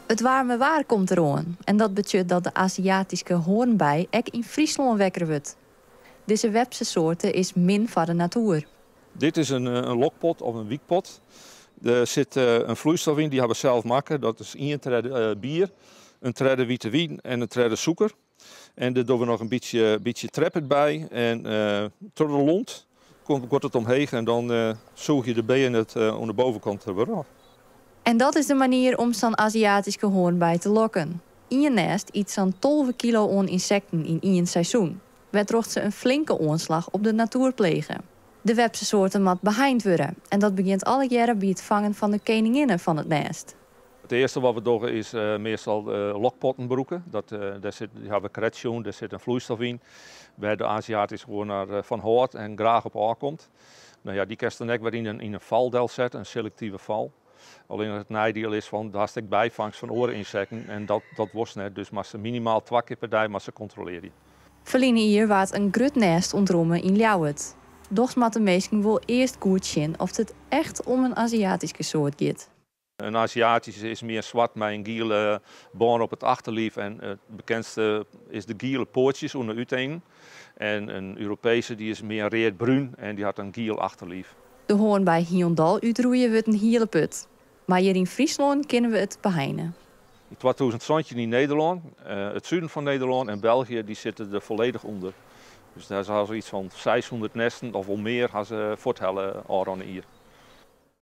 Het warme waar komt eraan en dat betekent dat de Aziatische hoornbij ook in Friesland wekker wordt. Deze webse soorten is min van de natuur. Dit is een lokpot of een wiekpot. Er zit een vloeistof in, die hebben we zelf maken. Dat is 1 trede bier, een trede witte wien en een trede suiker. En daar doen we nog een beetje treppet bij. En tot de lont wordt het omheen en dan zoeg je de bijen aan de bovenkant weer af. En dat is de manier om zo'n Aziatische hoornbij te lokken. In je nest iets zo'n 12 kilo aan insecten in 1 seizoen. Wedrocht ze een flinke aanslag op de natuur plegen. De webse soorten mat beheind worden. En dat begint alle jaren bij het vangen van de koninginnen van het nest. Het eerste wat we doen is meestal lokpotten broeken. Daar hebben we kretsen, daar zit een vloeistof in. Waar de Aziatische hoornaar van hoort en graag op aankomt. Nou ja, die kan je dan ook weer in een valdel zetten, een selectieve val. Alleen het nadeel is van de hartstikke bijvangst van oorinsecten en dat was net. Dus maar ze minimaal 2 keer per dag maar ze controleren. Verliezen hier waard een grut nest ontroemen in Ljouwert. Doch mat de meesten wil eerst goed zien of het echt om een Aziatische soort gaat. Een Aziatische is meer zwart met een gele baan op het achterlief. En het bekendste is de gele poortjes onder uiteen. En een Europese die is meer reed-bruin en die had een geel achterlief. De hoorn bij Hiondal uitroeien wordt een hele put. Maar hier in Friesland kunnen we het beheinen. In 2020 in Nederland, het zuiden van Nederland en België die zitten er volledig onder. Dus daar zijn zoiets van 600 nesten of wel meer als voortellen hier.